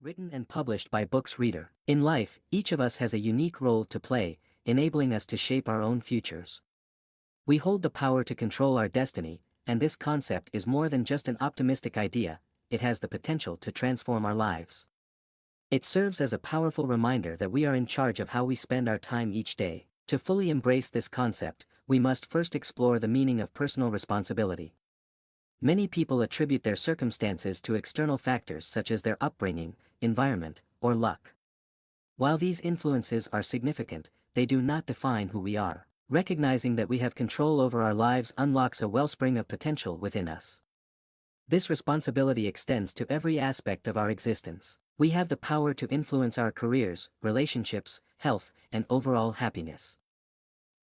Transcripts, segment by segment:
Written and published by Books Reader. In life, each of us has a unique role to play, enabling us to shape our own futures. We hold the power to control our destiny, and this concept is more than just an optimistic idea, it has the potential to transform our lives. It serves as a powerful reminder that we are in charge of how we spend our time each day. To fully embrace this concept, we must first explore the meaning of personal responsibility. Many people attribute their circumstances to external factors such as their upbringing, environment, or luck. While these influences are significant, they do not define who we are. Recognizing that we have control over our lives unlocks a wellspring of potential within us. This responsibility extends to every aspect of our existence. We have the power to influence our careers, relationships, health, and overall happiness.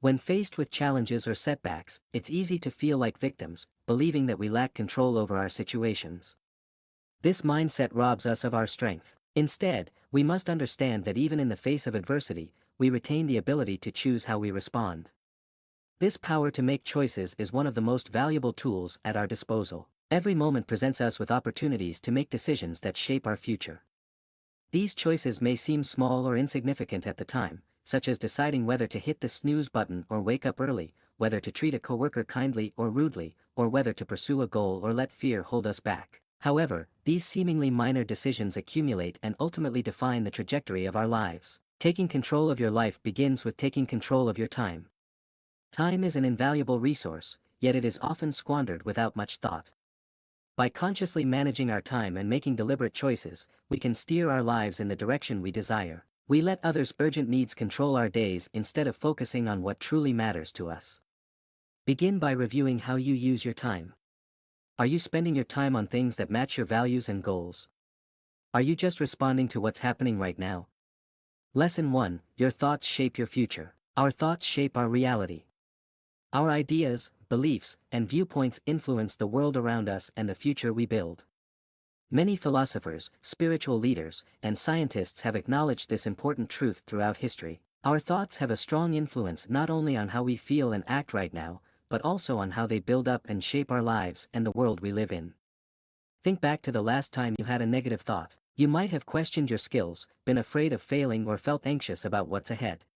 When faced with challenges or setbacks, it's easy to feel like victims, believing that we lack control over our situations. This mindset robs us of our strength. Instead, we must understand that even in the face of adversity, we retain the ability to choose how we respond. This power to make choices is one of the most valuable tools at our disposal. Every moment presents us with opportunities to make decisions that shape our future. These choices may seem small or insignificant at the time, such as deciding whether to hit the snooze button or wake up early, whether to treat a coworker kindly or rudely, or whether to pursue a goal or let fear hold us back. However, these seemingly minor decisions accumulate and ultimately define the trajectory of our lives. Taking control of your life begins with taking control of your time. Time is an invaluable resource, yet it is often squandered without much thought. By consciously managing our time and making deliberate choices, we can steer our lives in the direction we desire. We let others' urgent needs control our days instead of focusing on what truly matters to us. Begin by reviewing how you use your time. Are you spending your time on things that match your values and goals? Are you just responding to what's happening right now? Lesson 1: Your thoughts shape your future. Our thoughts shape our reality. Our ideas, beliefs, and viewpoints influence the world around us and the future we build. Many philosophers, spiritual leaders, and scientists have acknowledged this important truth throughout history. Our thoughts have a strong influence not only on how we feel and act right now, but also on how they build up and shape our lives and the world we live in. Think back to the last time you had a negative thought. You might have questioned your skills, been afraid of failing, or felt anxious about what's ahead.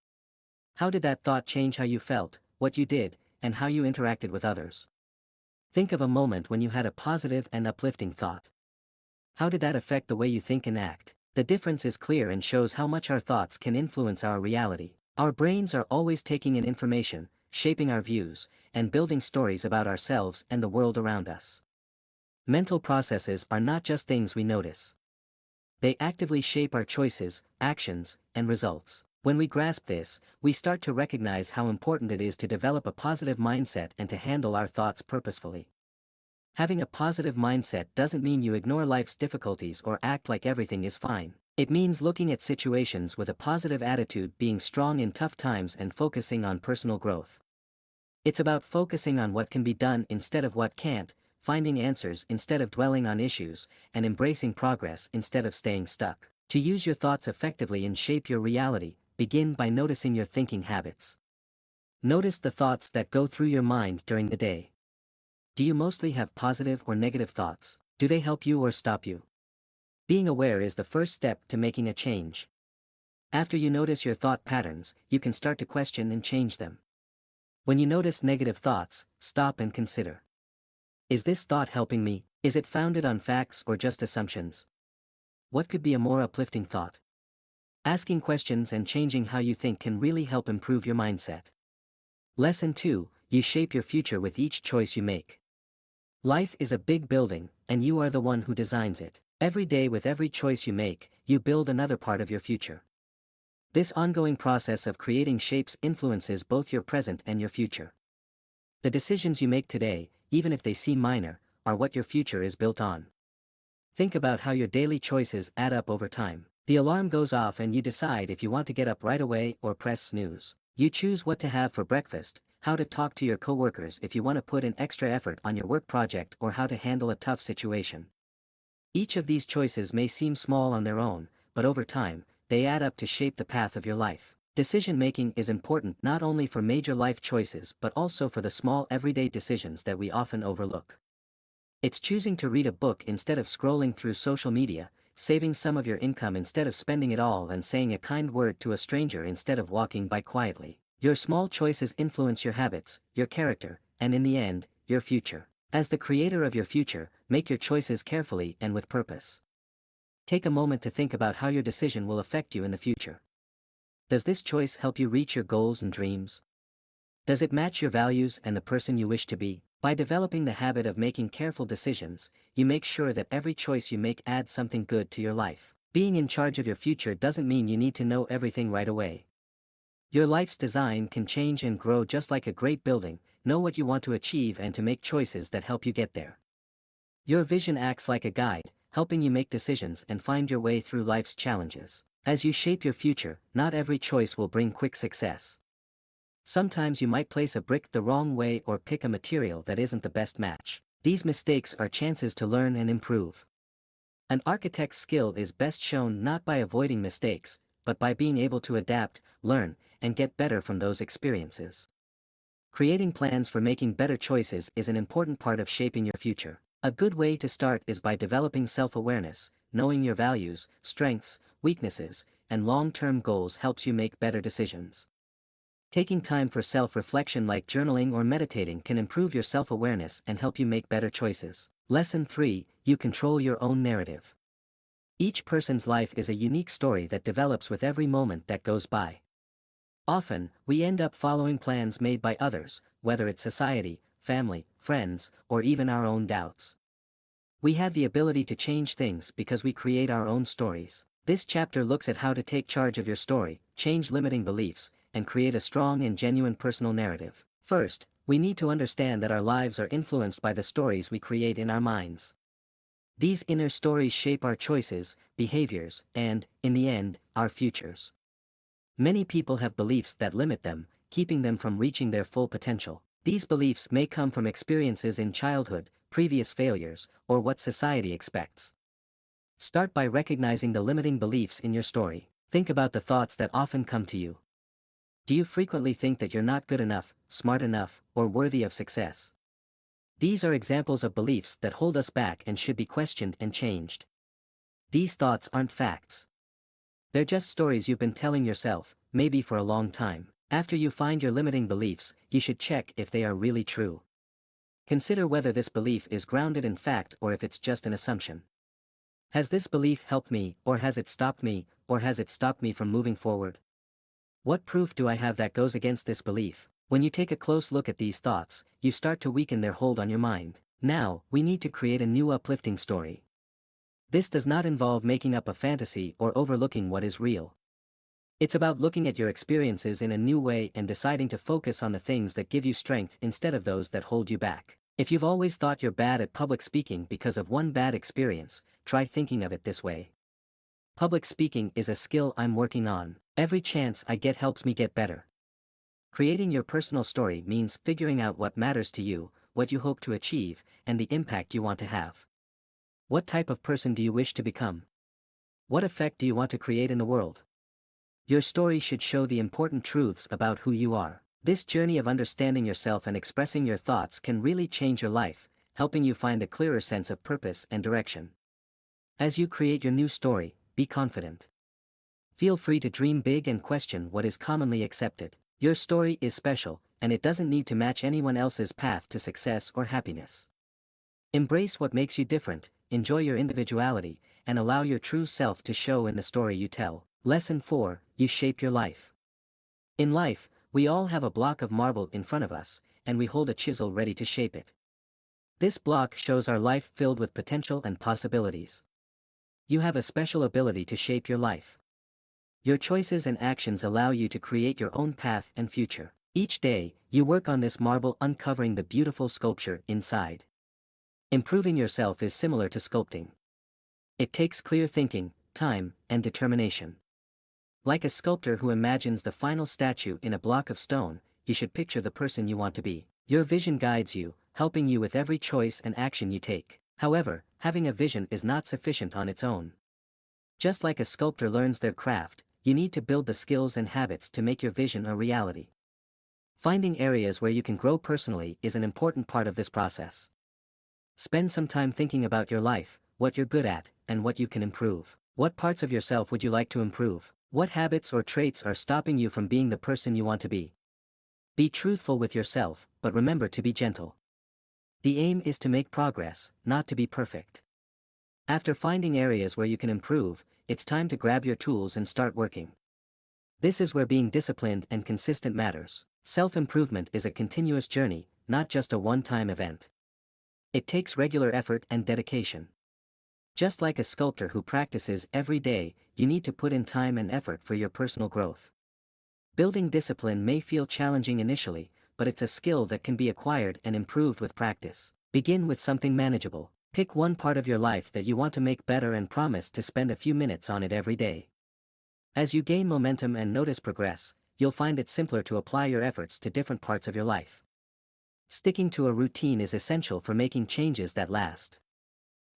How did that thought change how you felt, what you did, and how you interacted with others? Think of a moment when you had a positive and uplifting thought. How did that affect the way you think and act? The difference is clear and shows how much our thoughts can influence our reality. Our brains are always taking in information, shaping our views, and building stories about ourselves and the world around us. Mental processes are not just things we notice. They actively shape our choices, actions, and results. When we grasp this, we start to recognize how important it is to develop a positive mindset and to handle our thoughts purposefully. Having a positive mindset doesn't mean you ignore life's difficulties or act like everything is fine. It means looking at situations with a positive attitude, being strong in tough times, and focusing on personal growth. It's about focusing on what can be done instead of what can't, finding answers instead of dwelling on issues, and embracing progress instead of staying stuck. To use your thoughts effectively and shape your reality, begin by noticing your thinking habits. Notice the thoughts that go through your mind during the day. Do you mostly have positive or negative thoughts? Do they help you or stop you? Being aware is the first step to making a change. After you notice your thought patterns, you can start to question and change them. When you notice negative thoughts, stop and consider. Is this thought helping me? Is it founded on facts or just assumptions? What could be a more uplifting thought? Asking questions and changing how you think can really help improve your mindset. Lesson 2: You shape your future with each choice you make. Life is a big building, and you are the one who designs it. Every day, with every choice you make, you build another part of your future. This ongoing process of creating shapes influences both your present and your future. The decisions you make today, even if they seem minor, are what your future is built on. Think about how your daily choices add up over time. The alarm goes off and you decide if you want to get up right away or press snooze. You choose what to have for breakfast, how to talk to your coworkers if you want to put in extra effort on your work project, or how to handle a tough situation. Each of these choices may seem small on their own, but over time, they add up to shape the path of your life. Decision-making is important not only for major life choices but also for the small everyday decisions that we often overlook. It's choosing to read a book instead of scrolling through social media, saving some of your income instead of spending it all, and saying a kind word to a stranger instead of walking by quietly. Your small choices influence your habits, your character, and in the end, your future. As the creator of your future, make your choices carefully and with purpose. Take a moment to think about how your decision will affect you in the future. Does this choice help you reach your goals and dreams? Does it match your values and the person you wish to be? By developing the habit of making careful decisions, you make sure that every choice you make adds something good to your life. Being in charge of your future doesn't mean you need to know everything right away. Your life's design can change and grow just like a great building. Know what you want to achieve and to make choices that help you get there. Your vision acts like a guide, helping you make decisions and find your way through life's challenges. As you shape your future, not every choice will bring quick success. Sometimes you might place a brick the wrong way or pick a material that isn't the best match. These mistakes are chances to learn and improve. An architect's skill is best shown not by avoiding mistakes, but by being able to adapt, learn, and get better from those experiences. Creating plans for making better choices is an important part of shaping your future. A good way to start is by developing self-awareness. Knowing your values, strengths, weaknesses, and long-term goals helps you make better decisions. Taking time for self-reflection like journaling or meditating can improve your self-awareness and help you make better choices. Lesson 3: You control your own narrative. Each person's life is a unique story that develops with every moment that goes by. Often, we end up following plans made by others, whether it's society, family, friends, or even our own doubts. We have the ability to change things because we create our own stories. This chapter looks at how to take charge of your story, change limiting beliefs, and create a strong and genuine personal narrative. First, we need to understand that our lives are influenced by the stories we create in our minds. These inner stories shape our choices, behaviors, and, in the end, our futures. Many people have beliefs that limit them, keeping them from reaching their full potential. These beliefs may come from experiences in childhood, previous failures, or what society expects. Start by recognizing the limiting beliefs in your story. Think about the thoughts that often come to you. Do you frequently think that you're not good enough, smart enough, or worthy of success? These are examples of beliefs that hold us back and should be questioned and changed. These thoughts aren't facts. They're just stories you've been telling yourself, maybe for a long time. After you find your limiting beliefs, you should check if they are really true. Consider whether this belief is grounded in fact or if it's just an assumption. Has this belief helped me, or has it stopped me from moving forward? What proof do I have that goes against this belief? When you take a close look at these thoughts, you start to weaken their hold on your mind. Now, we need to create a new uplifting story. This does not involve making up a fantasy or overlooking what is real. It's about looking at your experiences in a new way and deciding to focus on the things that give you strength instead of those that hold you back. If you've always thought you're bad at public speaking because of one bad experience, try thinking of it this way. Public speaking is a skill I'm working on. Every chance I get helps me get better. Creating your personal story means figuring out what matters to you, what you hope to achieve, and the impact you want to have. What type of person do you wish to become? What effect do you want to create in the world? Your story should show the important truths about who you are. This journey of understanding yourself and expressing your thoughts can really change your life, helping you find a clearer sense of purpose and direction. As you create your new story, be confident. Feel free to dream big and question what is commonly accepted. Your story is special, and it doesn't need to match anyone else's path to success or happiness. Embrace what makes you different, enjoy your individuality, and allow your true self to show in the story you tell. Lesson 4: You shape your life. In life, we all have a block of marble in front of us, and we hold a chisel ready to shape it. This block shows our life filled with potential and possibilities. You have a special ability to shape your life. Your choices and actions allow you to create your own path and future. Each day, you work on this marble, uncovering the beautiful sculpture inside. Improving yourself is similar to sculpting. It takes clear thinking, time, and determination. Like a sculptor who imagines the final statue in a block of stone, you should picture the person you want to be. Your vision guides you, helping you with every choice and action you take. However, having a vision is not sufficient on its own. Just like a sculptor learns their craft, you need to build the skills and habits to make your vision a reality. Finding areas where you can grow personally is an important part of this process. Spend some time thinking about your life. what you're good at, and what you can improve. What parts of yourself would you like to improve? What habits or traits are stopping you from being the person you want to be? Be truthful with yourself, but remember to be gentle. The aim is to make progress, not to be perfect. After finding areas where you can improve, it's time to grab your tools and start working. This is where being disciplined and consistent matters. Self-improvement is a continuous journey, not just a one-time event. It takes regular effort and dedication. Just like a sculptor who practices every day, you need to put in time and effort for your personal growth. Building discipline may feel challenging initially, but it's a skill that can be acquired and improved with practice. Begin with something manageable. Pick one part of your life that you want to make better and promise to spend a few minutes on it every day. As you gain momentum and notice progress, you'll find it simpler to apply your efforts to different parts of your life. Sticking to a routine is essential for making changes that last.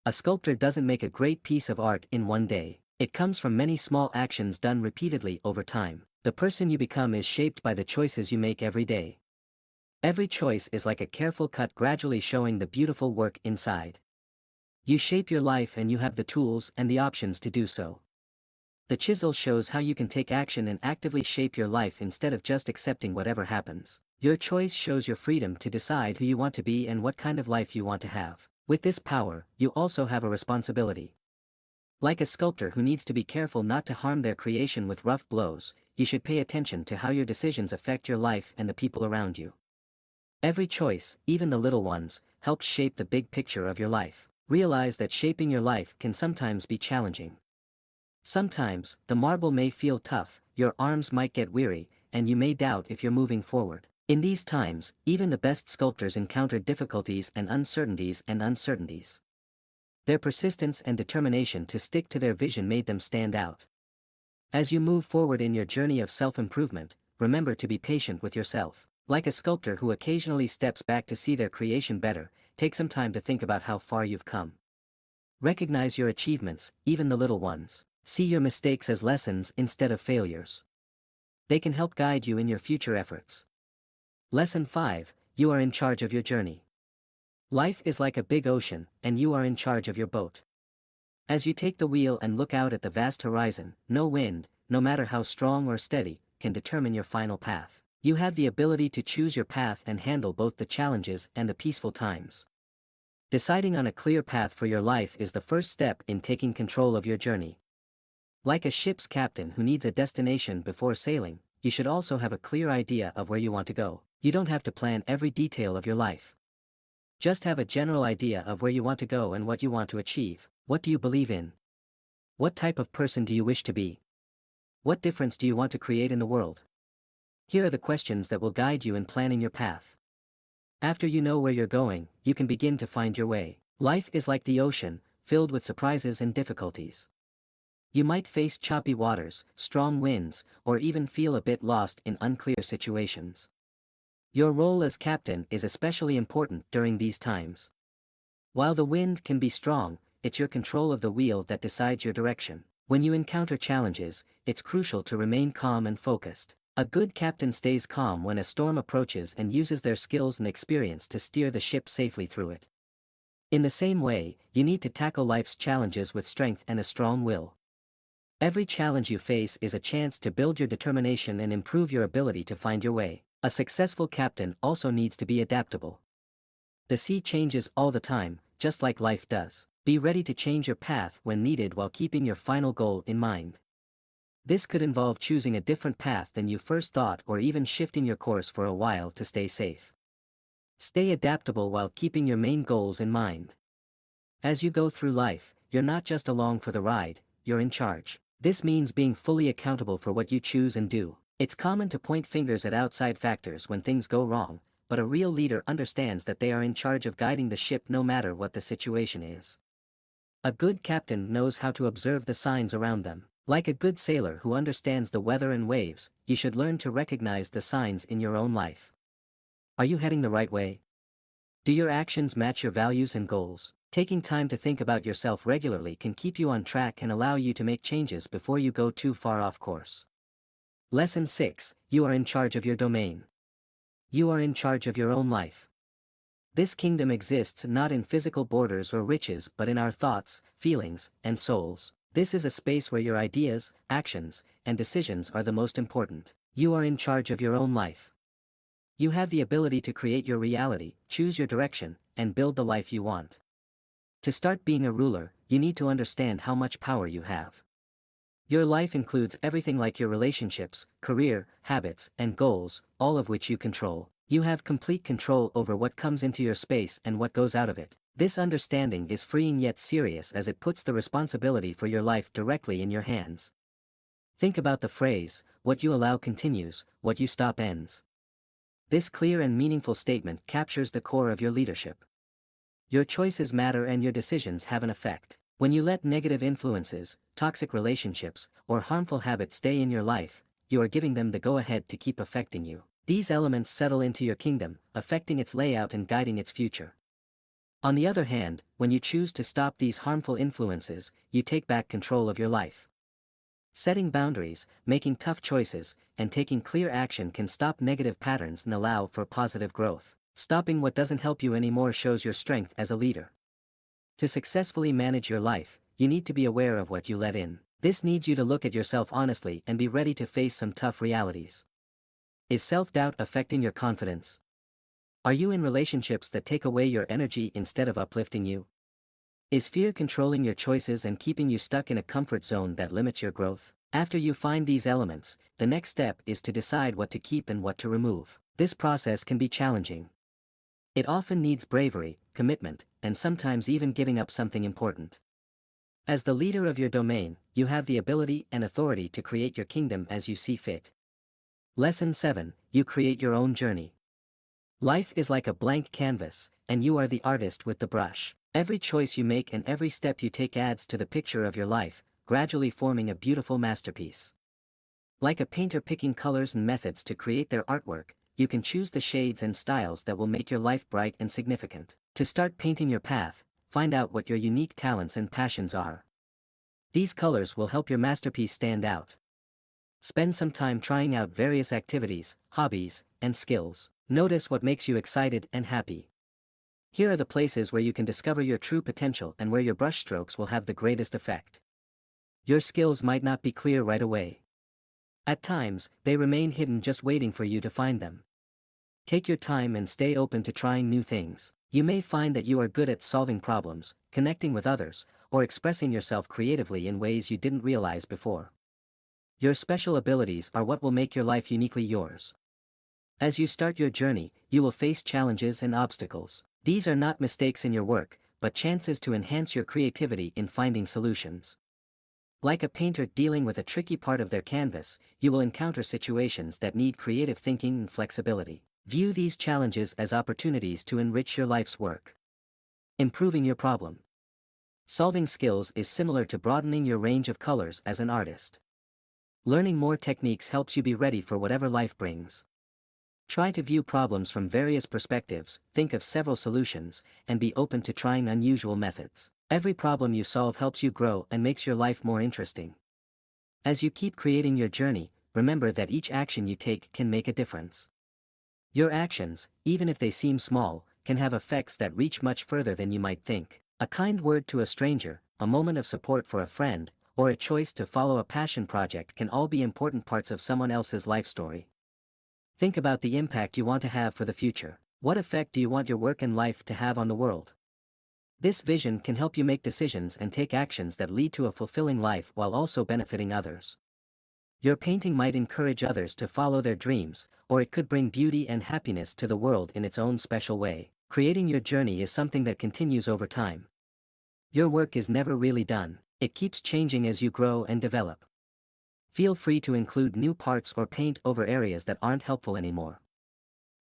A sculptor doesn't make a great piece of art in one day. It comes from many small actions done repeatedly over time. The person you become is shaped by the choices you make every day. Every choice is like a careful cut gradually showing the beautiful work inside. You shape your life and you have the tools and the options to do so. The chisel shows how you can take action and actively shape your life instead of just accepting whatever happens. Your choice shows your freedom to decide who you want to be and what kind of life you want to have. With this power, you also have a responsibility. Like a sculptor who needs to be careful not to harm their creation with rough blows, you should pay attention to how your decisions affect your life and the people around you. Every choice, even the little ones, helps shape the big picture of your life. Realize that shaping your life can sometimes be challenging. Sometimes, the marble may feel tough, your arms might get weary, and you may doubt if you're moving forward. In these times, even the best sculptors encounter difficulties and uncertainties. Their persistence and determination to stick to their vision made them stand out. As you move forward in your journey of self-improvement, remember to be patient with yourself. Like a sculptor who occasionally steps back to see their creation better, take some time to think about how far you've come. Recognize your achievements, even the little ones. See your mistakes as lessons instead of failures. They can help guide you in your future efforts. Lesson 5, you are in charge of your journey. Life is like a big ocean, and you are in charge of your boat. As you take the wheel and look out at the vast horizon, no wind, no matter how strong or steady, can determine your final path. You have the ability to choose your path and handle both the challenges and the peaceful times. Deciding on a clear path for your life is the first step in taking control of your journey. Like a ship's captain who needs a destination before sailing, you should also have a clear idea of where you want to go. You don't have to plan every detail of your life. Just have a general idea of where you want to go and what you want to achieve. What do you believe in? What type of person do you wish to be? What difference do you want to create in the world? Here are the questions that will guide you in planning your path. After you know where you're going, you can begin to find your way. Life is like the ocean, filled with surprises and difficulties. You might face choppy waters, strong winds, or even feel a bit lost in unclear situations. Your role as captain is especially important during these times. While the wind can be strong, it's your control of the wheel that decides your direction. When you encounter challenges, it's crucial to remain calm and focused. A good captain stays calm when a storm approaches and uses their skills and experience to steer the ship safely through it. In the same way, you need to tackle life's challenges with strength and a strong will. Every challenge you face is a chance to build your determination and improve your ability to find your way. A successful captain also needs to be adaptable. The sea changes all the time, just like life does. Be ready to change your path when needed while keeping your final goal in mind. This could involve choosing a different path than you first thought or even shifting your course for a while to stay safe. Stay adaptable while keeping your main goals in mind. As you go through life, you're not just along for the ride, you're in charge. This means being fully accountable for what you choose and do. It's common to point fingers at outside factors when things go wrong, but a real leader understands that they are in charge of guiding the ship no matter what the situation is. A good captain knows how to observe the signs around them. Like a good sailor who understands the weather and waves, you should learn to recognize the signs in your own life. Are you heading the right way? Do your actions match your values and goals? Taking time to think about yourself regularly can keep you on track and allow you to make changes before you go too far off course. Lesson 6, you are in charge of your domain. You are in charge of your own life. This kingdom exists not in physical borders or riches but in our thoughts, feelings, and souls. This is a space where your ideas, actions, and decisions are the most important. You are in charge of your own life. You have the ability to create your reality, choose your direction, and build the life you want. To start being a ruler, you need to understand how much power you have. Your life includes everything like your relationships, career, habits, and goals, all of which you control. You have complete control over what comes into your space and what goes out of it. This understanding is freeing yet serious as it puts the responsibility for your life directly in your hands. Think about the phrase, what you allow continues, what you stop ends. This clear and meaningful statement captures the core of your leadership. Your choices matter and your decisions have an effect. When you let negative influences, toxic relationships, or harmful habits stay in your life, you are giving them the go-ahead to keep affecting you. These elements settle into your kingdom, affecting its layout and guiding its future. On the other hand, when you choose to stop these harmful influences, you take back control of your life. Setting boundaries, making tough choices, and taking clear action can stop negative patterns and allow for positive growth. Stopping what doesn't help you anymore shows your strength as a leader. To successfully manage your life, you need to be aware of what you let in. This needs you to look at yourself honestly and be ready to face some tough realities. Is self-doubt affecting your confidence? Are you in relationships that take away your energy instead of uplifting you? Is fear controlling your choices and keeping you stuck in a comfort zone that limits your growth? After you find these elements, the next step is to decide what to keep and what to remove. This process can be challenging. It often needs bravery, commitment, and sometimes even giving up something important. As the leader of your domain, you have the ability and authority to create your kingdom as you see fit. Lesson 7: You create your own journey. Life is like a blank canvas, and you are the artist with the brush. Every choice you make and every step you take adds to the picture of your life, gradually forming a beautiful masterpiece. Like a painter picking colors and methods to create their artwork, you can choose the shades and styles that will make your life bright and significant. To start painting your path, find out what your unique talents and passions are. These colors will help your masterpiece stand out. Spend some time trying out various activities, hobbies, and skills. Notice what makes you excited and happy. Here are the places where you can discover your true potential and where your brushstrokes will have the greatest effect. Your skills might not be clear right away. At times, they remain hidden just waiting for you to find them. Take your time and stay open to trying new things. You may find that you are good at solving problems, connecting with others, or expressing yourself creatively in ways you didn't realize before. Your special abilities are what will make your life uniquely yours. As you start your journey, you will face challenges and obstacles. These are not mistakes in your work, but chances to enhance your creativity in finding solutions. Like a painter dealing with a tricky part of their canvas, you will encounter situations that need creative thinking and flexibility. View these challenges as opportunities to enrich your life's work. Improving your problem solving skills is similar to broadening your range of colors as an artist. Learning more techniques helps you be ready for whatever life brings. Try to view problems from various perspectives, think of several solutions, and be open to trying unusual methods. Every problem you solve helps you grow and makes your life more interesting. As you keep creating your journey, remember that each action you take can make a difference. Your actions, even if they seem small, can have effects that reach much further than you might think. A kind word to a stranger, a moment of support for a friend, or a choice to follow a passion project can all be important parts of someone else's life story. Think about the impact you want to have for the future. What effect do you want your work and life to have on the world? This vision can help you make decisions and take actions that lead to a fulfilling life while also benefiting others. Your painting might encourage others to follow their dreams, or it could bring beauty and happiness to the world in its own special way. Creating your journey is something that continues over time. Your work is never really done, it keeps changing as you grow and develop. Feel free to include new parts or paint over areas that aren't helpful anymore.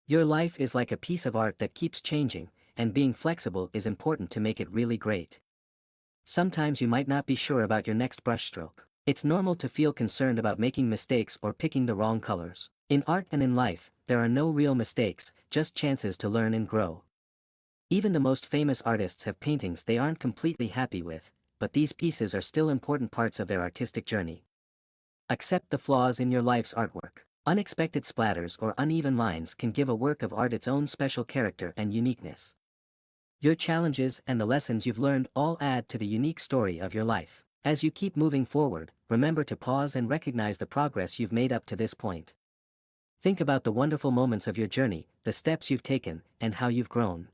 Your life is like a piece of art that keeps changing, and being flexible is important to make it really great. Sometimes you might not be sure about your next brushstroke. It's normal to feel concerned about making mistakes or picking the wrong colors. In art and in life, there are no real mistakes, just chances to learn and grow. Even the most famous artists have paintings they aren't completely happy with, but these pieces are still important parts of their artistic journey. Accept the flaws in your life's artwork. Unexpected splatters or uneven lines can give a work of art its own special character and uniqueness. Your challenges and the lessons you've learned all add to the unique story of your life. As you keep moving forward, remember to pause and recognize the progress you've made up to this point. Think about the wonderful moments of your journey, the steps you've taken, and how you've grown.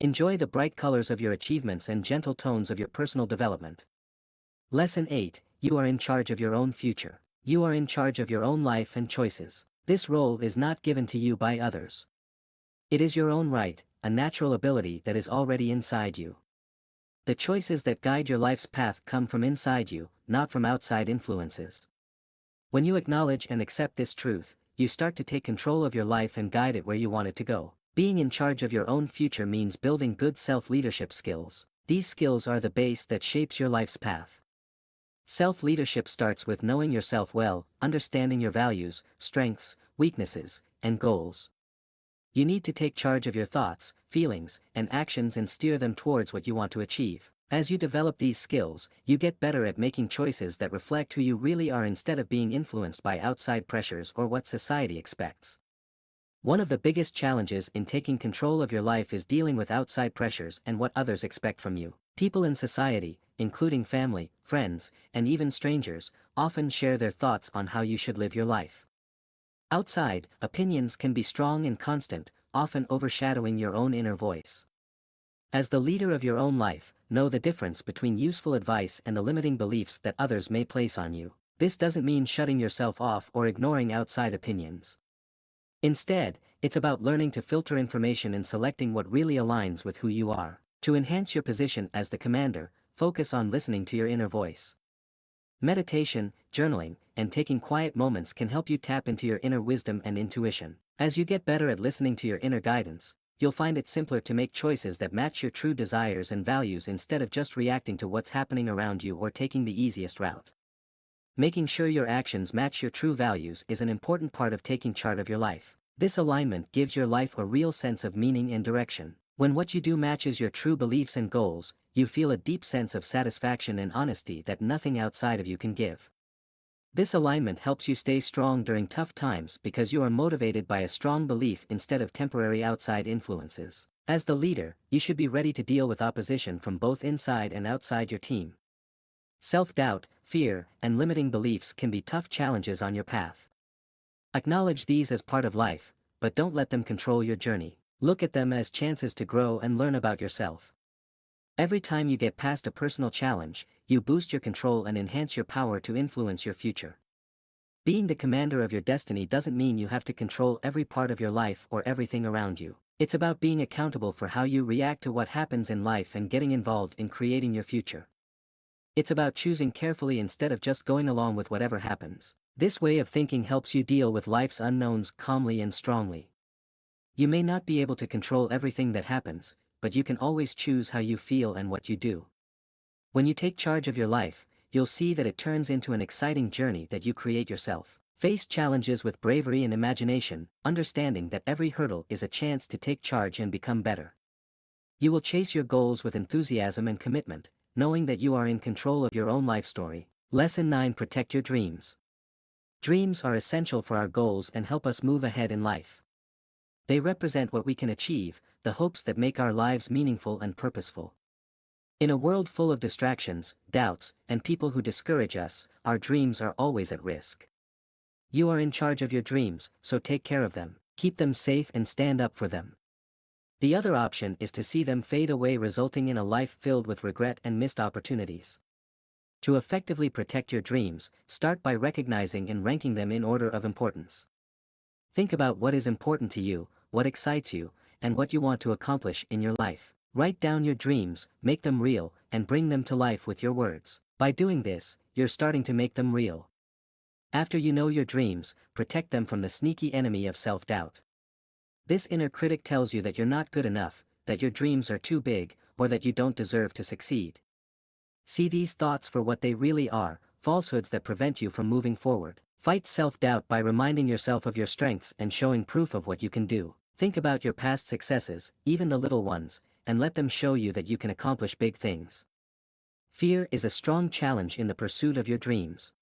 Enjoy the bright colors of your achievements and gentle tones of your personal development. Lesson 8: You are in charge of your own future. You are in charge of your own life and choices. This role is not given to you by others. It is your own right, a natural ability that is already inside you. The choices that guide your life's path come from inside you, not from outside influences. When you acknowledge and accept this truth, you start to take control of your life and guide it where you want it to go. Being in charge of your own future means building good self-leadership skills. These skills are the base that shapes your life's path. Self-leadership starts with knowing yourself well, understanding your values, strengths, weaknesses, and goals. You need to take charge of your thoughts, feelings, and actions and steer them towards what you want to achieve. As you develop these skills, you get better at making choices that reflect who you really are instead of being influenced by outside pressures or what society expects. One of the biggest challenges in taking control of your life is dealing with outside pressures and what others expect from you. People in society, including family, friends, and even strangers, often share their thoughts on how you should live your life. Outside, opinions can be strong and constant, often overshadowing your own inner voice. As the leader of your own life, know the difference between useful advice and the limiting beliefs that others may place on you. This doesn't mean shutting yourself off or ignoring outside opinions. Instead, it's about learning to filter information and selecting what really aligns with who you are. To enhance your position as the commander, focus on listening to your inner voice. Meditation, journaling, and taking quiet moments can help you tap into your inner wisdom and intuition. As you get better at listening to your inner guidance, you'll find it simpler to make choices that match your true desires and values instead of just reacting to what's happening around you or taking the easiest route. Making sure your actions match your true values is an important part of taking charge of your life. This alignment gives your life a real sense of meaning and direction. When what you do matches your true beliefs and goals, you feel a deep sense of satisfaction and honesty that nothing outside of you can give. This alignment helps you stay strong during tough times because you are motivated by a strong belief instead of temporary outside influences. As the leader, you should be ready to deal with opposition from both inside and outside your team. Self-doubt, fear, and limiting beliefs can be tough challenges on your path. Acknowledge these as part of life, but don't let them control your journey. Look at them as chances to grow and learn about yourself. Every time you get past a personal challenge, you boost your control and enhance your power to influence your future. Being the commander of your destiny doesn't mean you have to control every part of your life or everything around you. It's about being accountable for how you react to what happens in life and getting involved in creating your future. It's about choosing carefully instead of just going along with whatever happens. This way of thinking helps you deal with life's unknowns calmly and strongly. You may not be able to control everything that happens, but you can always choose how you feel and what you do. When you take charge of your life, you'll see that it turns into an exciting journey that you create yourself. Face challenges with bravery and imagination, understanding that every hurdle is a chance to take charge and become better. You will chase your goals with enthusiasm and commitment, knowing that you are in control of your own life story. Lesson 9: Protect your dreams. Dreams are essential for our goals and help us move ahead in life. They represent what we can achieve, the hopes that make our lives meaningful and purposeful. In a world full of distractions, doubts, and people who discourage us, our dreams are always at risk. You are in charge of your dreams, so take care of them, keep them safe and stand up for them. The other option is to see them fade away, resulting in a life filled with regret and missed opportunities. To effectively protect your dreams, start by recognizing and ranking them in order of importance. Think about what is important to you, what excites you, and what you want to accomplish in your life. Write down your dreams, make them real, and bring them to life with your words. By doing this, you're starting to make them real. After you know your dreams, protect them from the sneaky enemy of self-doubt. This inner critic tells you that you're not good enough, that your dreams are too big, or that you don't deserve to succeed. See these thoughts for what they really are, falsehoods that prevent you from moving forward. Fight self-doubt by reminding yourself of your strengths and showing proof of what you can do. Think about your past successes, even the little ones, and let them show you that you can accomplish big things. Fear is a strong challenge in the pursuit of your dreams.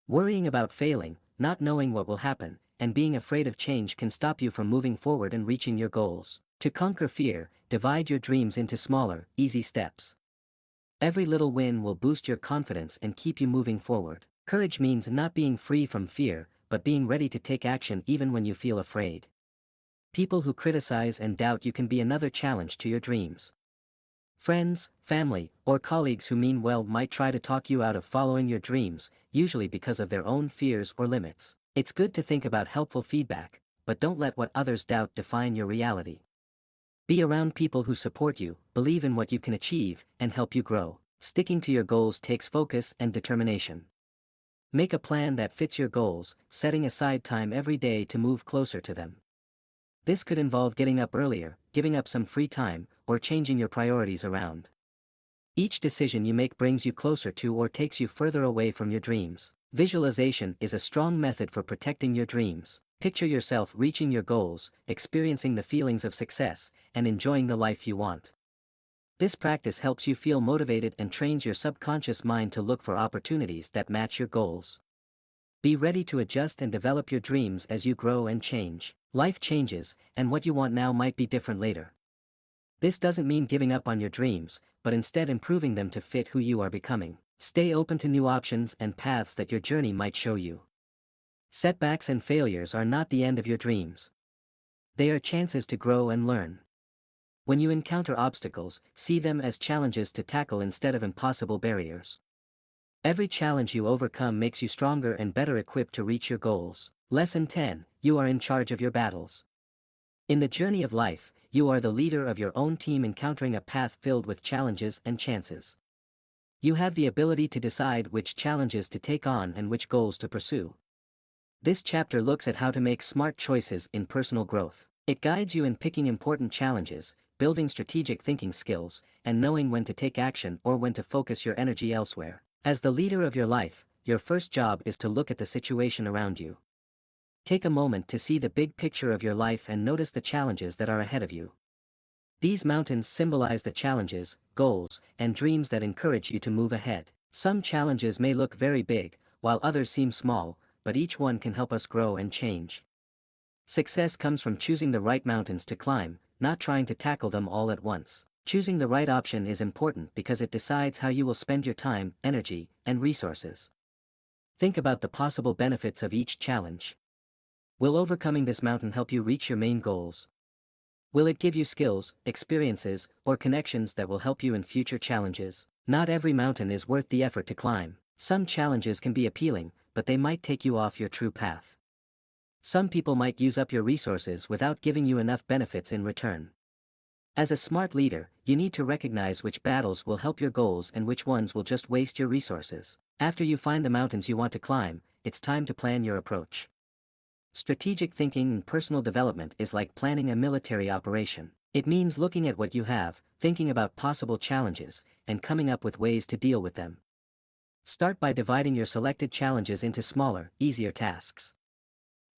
Worrying about failing, not knowing what will happen, and being afraid of change can stop you from moving forward and reaching your goals. To conquer fear, divide your dreams into smaller, easy steps. Every little win will boost your confidence and keep you moving forward. Courage means not being free from fear, but being ready to take action even when you feel afraid. People who criticize and doubt you can be another challenge to your dreams. Friends, family, or colleagues who mean well might try to talk you out of following your dreams, usually because of their own fears or limits. It's good to think about helpful feedback, but don't let what others doubt define your reality. Be around people who support you, believe in what you can achieve, and help you grow. Sticking to your goals takes focus and determination. Make a plan that fits your goals, setting aside time every day to move closer to them. This could involve getting up earlier, giving up some free time, or changing your priorities around. Each decision you make brings you closer to or takes you further away from your dreams. Visualization is a strong method for protecting your dreams. Picture yourself reaching your goals, experiencing the feelings of success, and enjoying the life you want. This practice helps you feel motivated and trains your subconscious mind to look for opportunities that match your goals. Be ready to adjust and develop your dreams as you grow and change. Life changes, and what you want now might be different later. This doesn't mean giving up on your dreams, but instead improving them to fit who you are becoming. Stay open to new options and paths that your journey might show you. Setbacks and failures are not the end of your dreams. They are chances to grow and learn. When you encounter obstacles, see them as challenges to tackle instead of impossible barriers. Every challenge you overcome makes you stronger and better equipped to reach your goals. Lesson 10. You are in charge of your battles. In the journey of life, you are the leader of your own team, encountering a path filled with challenges and chances. You have the ability to decide which challenges to take on and which goals to pursue. This chapter looks at how to make smart choices in personal growth. It guides you in picking important challenges, building strategic thinking skills, and knowing when to take action or when to focus your energy elsewhere. As the leader of your life, your first job is to look at the situation around you. Take a moment to see the big picture of your life and notice the challenges that are ahead of you. These mountains symbolize the challenges, goals, and dreams that encourage you to move ahead. Some challenges may look very big, while others seem small, but each one can help us grow and change. Success comes from choosing the right mountains to climb, not trying to tackle them all at once. Choosing the right option is important because it decides how you will spend your time, energy, and resources. Think about the possible benefits of each challenge. Will overcoming this mountain help you reach your main goals? Will it give you skills, experiences, or connections that will help you in future challenges? Not every mountain is worth the effort to climb. Some challenges can be appealing, but they might take you off your true path. Some people might use up your resources without giving you enough benefits in return. As a smart leader, you need to recognize which battles will help your goals and which ones will just waste your resources. After you find the mountains you want to climb, it's time to plan your approach. Strategic thinking in personal development is like planning a military operation. It means looking at what you have, thinking about possible challenges, and coming up with ways to deal with them. Start by dividing your selected challenges into smaller, easier tasks.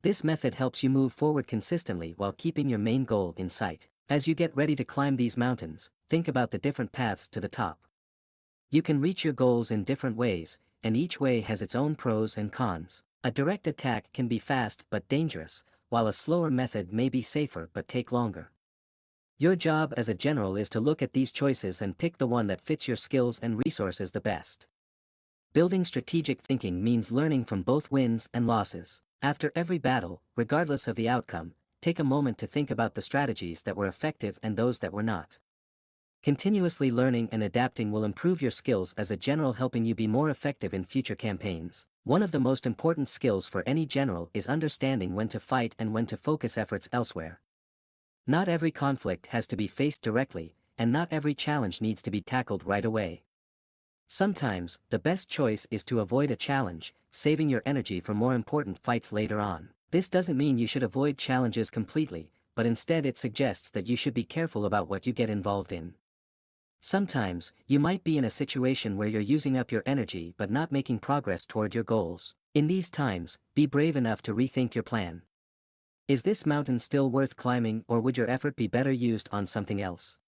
This method helps you move forward consistently while keeping your main goal in sight. As you get ready to climb these mountains, think about the different paths to the top. You can reach your goals in different ways, and each way has its own pros and cons. A direct attack can be fast but dangerous, while a slower method may be safer but take longer. Your job as a general is to look at these choices and pick the one that fits your skills and resources the best. Building strategic thinking means learning from both wins and losses. After every battle, regardless of the outcome, take a moment to think about the strategies that were effective and those that were not. Continuously learning and adapting will improve your skills as a general, helping you be more effective in future campaigns. One of the most important skills for any general is understanding when to fight and when to focus efforts elsewhere. Not every conflict has to be faced directly, and not every challenge needs to be tackled right away. Sometimes, the best choice is to avoid a challenge, saving your energy for more important fights later on. This doesn't mean you should avoid challenges completely, but instead it suggests that you should be careful about what you get involved in. Sometimes, you might be in a situation where you're using up your energy but not making progress toward your goals. In these times, be brave enough to rethink your plan. Is this mountain still worth climbing, or would your effort be better used on something else?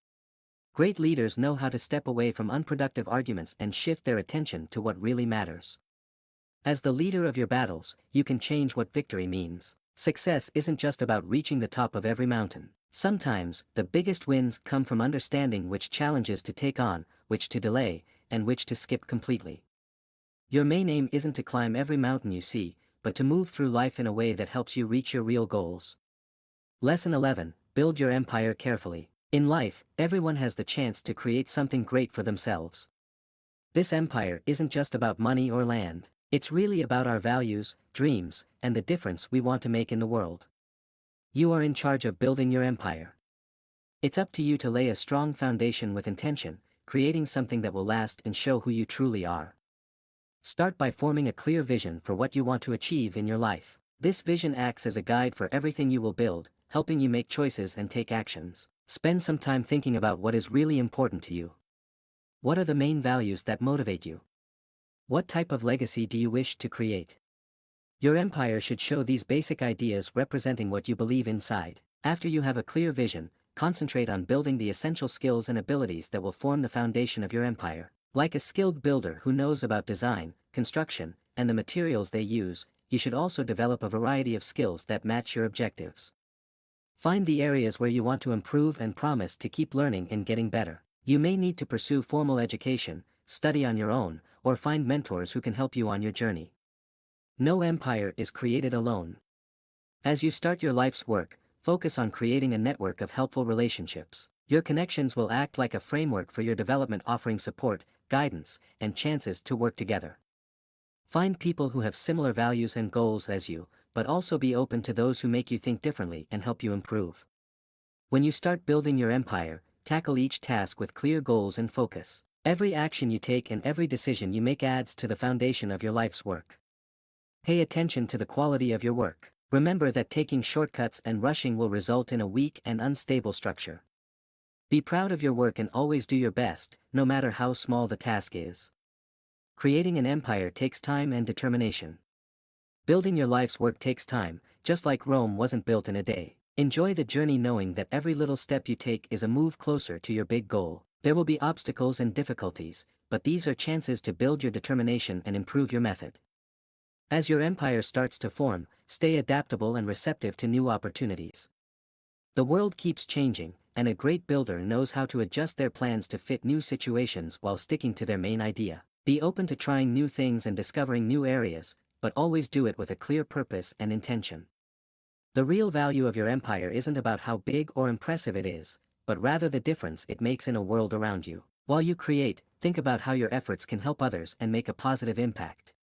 Great leaders know how to step away from unproductive arguments and shift their attention to what really matters. As the leader of your battles, you can change what victory means. Success isn't just about reaching the top of every mountain. Sometimes, the biggest wins come from understanding which challenges to take on, which to delay, and which to skip completely. Your main aim isn't to climb every mountain you see, but to move through life in a way that helps you reach your real goals. Lesson 11. Build your empire carefully. In life, everyone has the chance to create something great for themselves. This empire isn't just about money or land. It's really about our values, dreams, and the difference we want to make in the world. You are in charge of building your empire. It's up to you to lay a strong foundation with intention, creating something that will last and show who you truly are. Start by forming a clear vision for what you want to achieve in your life. This vision acts as a guide for everything you will build, helping you make choices and take actions. Spend some time thinking about what is really important to you. What are the main values that motivate you? What type of legacy do you wish to create? Your empire should show these basic ideas representing what you believe inside. After you have a clear vision, concentrate on building the essential skills and abilities that will form the foundation of your empire. Like a skilled builder who knows about design, construction, and the materials they use, you should also develop a variety of skills that match your objectives. Find the areas where you want to improve and promise to keep learning and getting better. You may need to pursue formal education, study on your own, or find mentors who can help you on your journey. No empire is created alone. As you start your life's work, focus on creating a network of helpful relationships. Your connections will act like a framework for your development, offering support, guidance, and chances to work together. Find people who have similar values and goals as you, but also be open to those who make you think differently and help you improve. When you start building your empire, tackle each task with clear goals and focus. Every action you take and every decision you make adds to the foundation of your life's work. Pay attention to the quality of your work. Remember that taking shortcuts and rushing will result in a weak and unstable structure. Be proud of your work and always do your best, no matter how small the task is. Creating an empire takes time and determination. Building your life's work takes time, just like Rome wasn't built in a day. Enjoy the journey knowing that every little step you take is a move closer to your big goal. There will be obstacles and difficulties, but these are chances to build your determination and improve your method. As your empire starts to form, stay adaptable and receptive to new opportunities. The world keeps changing, and a great builder knows how to adjust their plans to fit new situations while sticking to their main idea. Be open to trying new things and discovering new areas, but always do it with a clear purpose and intention. The real value of your empire isn't about how big or impressive it is, but rather the difference it makes in a world around you. While you create, think about how your efforts can help others and make a positive impact.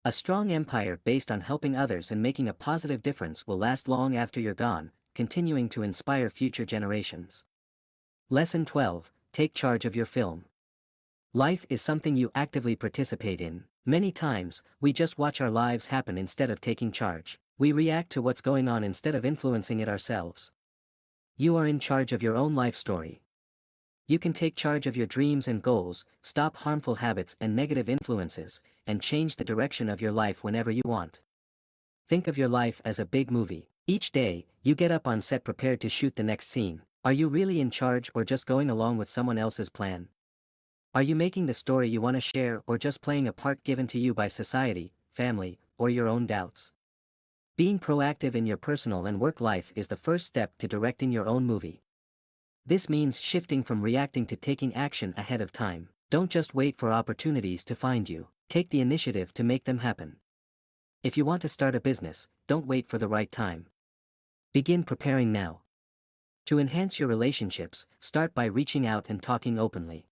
A strong empire based on helping others and making a positive difference will last long after you're gone, continuing to inspire future generations. Lesson 12. Take charge of your film. Life is something you actively participate in. Many times, we just watch our lives happen instead of taking charge. We react to what's going on instead of influencing it ourselves. You are in charge of your own life story. You can take charge of your dreams and goals, stop harmful habits and negative influences, and change the direction of your life whenever you want. Think of your life as a big movie. Each day, you get up on set prepared to shoot the next scene. Are you really in charge or just going along with someone else's plan? Are you making the story you want to share or just playing a part given to you by society, family, or your own doubts? Being proactive in your personal and work life is the first step to directing your own movie. This means shifting from reacting to taking action ahead of time. Don't just wait for opportunities to find you. Take the initiative to make them happen. If you want to start a business, don't wait for the right time. Begin preparing now. To enhance your relationships, start by reaching out and talking openly.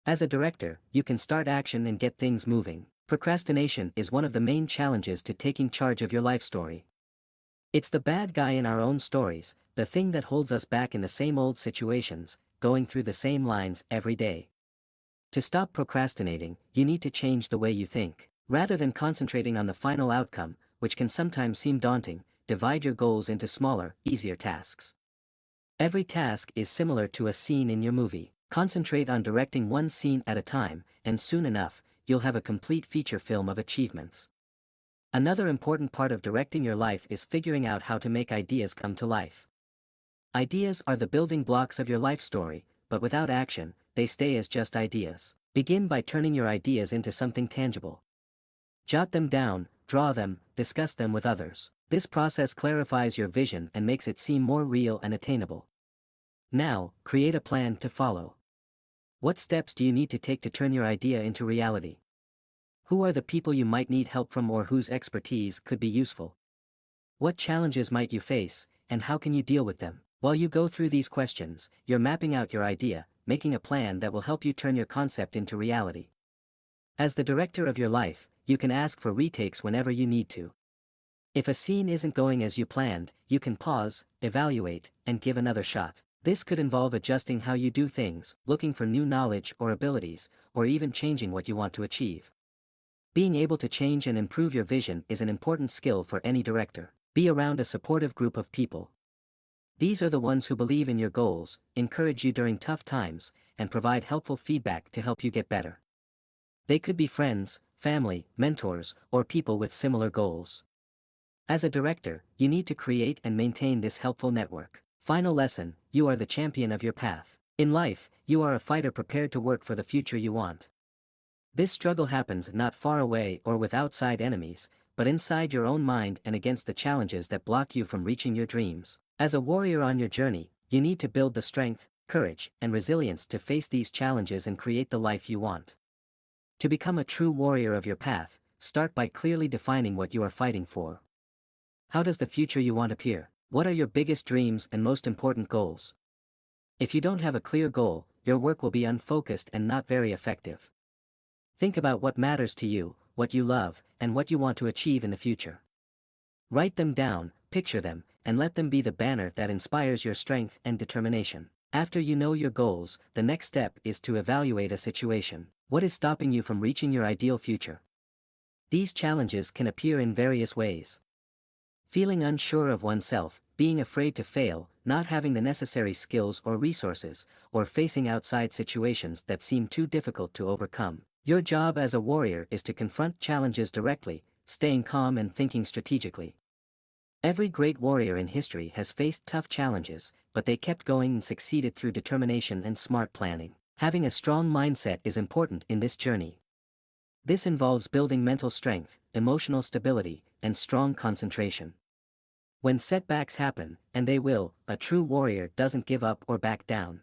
As a director, you can start action and get things moving. Procrastination is one of the main challenges to taking charge of your life story. It's the bad guy in our own stories, the thing that holds us back in the same old situations, going through the same lines every day. To stop procrastinating, you need to change the way you think. Rather than concentrating on the final outcome, which can sometimes seem daunting, divide your goals into smaller, easier tasks. Every task is similar to a scene in your movie. Concentrate on directing one scene at a time, and soon enough, you'll have a complete feature film of achievements. Another important part of directing your life is figuring out how to make ideas come to life. Ideas are the building blocks of your life story, but without action, they stay as just ideas. Begin by turning your ideas into something tangible. Jot them down, draw them, discuss them with others. This process clarifies your vision and makes it seem more real and attainable. Now, create a plan to follow. What steps do you need to take to turn your idea into reality? Who are the people you might need help from or whose expertise could be useful? What challenges might you face, and how can you deal with them? While you go through these questions, you're mapping out your idea, making a plan that will help you turn your concept into reality. As the director of your life, you can ask for retakes whenever you need to. If a scene isn't going as you planned, you can pause, evaluate, and give another shot. This could involve adjusting how you do things, looking for new knowledge or abilities, or even changing what you want to achieve. Being able to change and improve your vision is an important skill for any director. Be around a supportive group of people. These are the ones who believe in your goals, encourage you during tough times, and provide helpful feedback to help you get better. They could be friends, family, mentors, or people with similar goals. As a director, you need to create and maintain this helpful network. Final lesson: you are the champion of your path. In life, you are a fighter prepared to work for the future you want. This struggle happens not far away or with outside enemies, but inside your own mind and against the challenges that block you from reaching your dreams. As a warrior on your journey, you need to build the strength, courage, and resilience to face these challenges and create the life you want. To become a true warrior of your path, start by clearly defining what you are fighting for. How does the future you want appear? What are your biggest dreams and most important goals? If you don't have a clear goal, your work will be unfocused and not very effective. Think about what matters to you, what you love, and what you want to achieve in the future. Write them down, picture them, and let them be the banner that inspires your strength and determination. After you know your goals, the next step is to evaluate a situation. What is stopping you from reaching your ideal future? These challenges can appear in various ways. Feeling unsure of oneself, being afraid to fail, not having the necessary skills or resources, or facing outside situations that seem too difficult to overcome. Your job as a warrior is to confront challenges directly, staying calm and thinking strategically. Every great warrior in history has faced tough challenges, but they kept going and succeeded through determination and smart planning. Having a strong mindset is important in this journey. This involves building mental strength, emotional stability, and strong concentration. When setbacks happen, and they will, a true warrior doesn't give up or back down.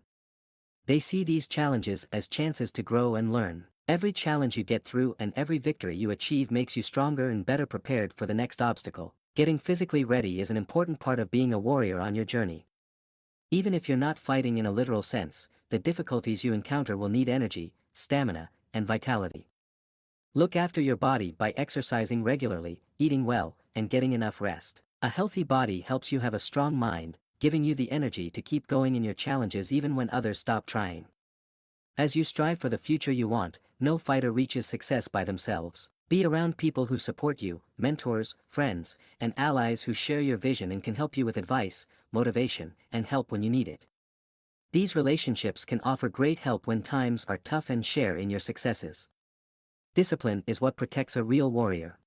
They see these challenges as chances to grow and learn. Every challenge you get through and every victory you achieve makes you stronger and better prepared for the next obstacle. Getting physically ready is an important part of being a warrior on your journey. Even if you're not fighting in a literal sense, the difficulties you encounter will need energy, stamina, and vitality. Look after your body by exercising regularly, eating well, and getting enough rest. A healthy body helps you have a strong mind, giving you the energy to keep going in your challenges even when others stop trying. As you strive for the future you want, no fighter reaches success by themselves. Be around people who support you, mentors, friends, and allies who share your vision and can help you with advice, motivation, and help when you need it. These relationships can offer great help when times are tough and share in your successes. Discipline is what protects a real warrior.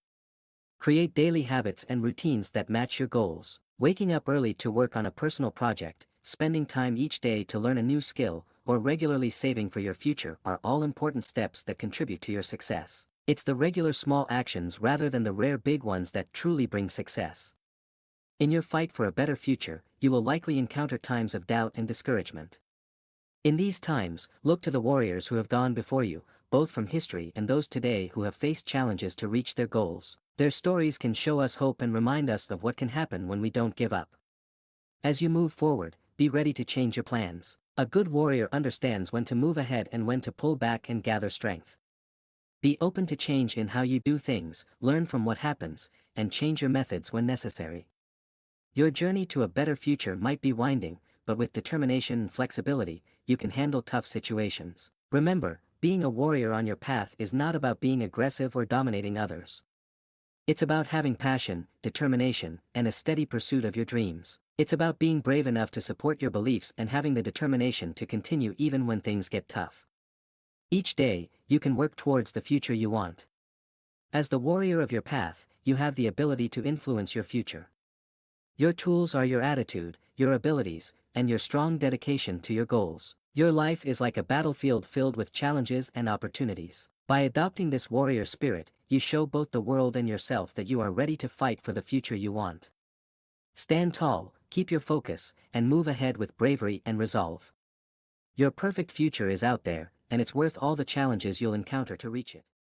Create daily habits and routines that match your goals. Waking up early to work on a personal project, spending time each day to learn a new skill, or regularly saving for your future are all important steps that contribute to your success. It's the regular small actions rather than the rare big ones that truly bring success. In your fight for a better future, you will likely encounter times of doubt and discouragement. In these times, look to the warriors who have gone before you, both from history and those today who have faced challenges to reach their goals. Their stories can show us hope and remind us of what can happen when we don't give up. As you move forward, be ready to change your plans. A good warrior understands when to move ahead and when to pull back and gather strength. Be open to change in how you do things, learn from what happens, and change your methods when necessary. Your journey to a better future might be winding, but with determination and flexibility, you can handle tough situations. Remember, being a warrior on your path is not about being aggressive or dominating others. It's about having passion, determination, and a steady pursuit of your dreams. It's about being brave enough to support your beliefs and having the determination to continue even when things get tough. Each day, you can work towards the future you want. As the warrior of your path, you have the ability to influence your future. Your tools are your attitude, your abilities, and your strong dedication to your goals. Your life is like a battlefield filled with challenges and opportunities. By adopting this warrior spirit, you show both the world and yourself that you are ready to fight for the future you want. Stand tall, keep your focus, and move ahead with bravery and resolve. Your perfect future is out there, and it's worth all the challenges you'll encounter to reach it.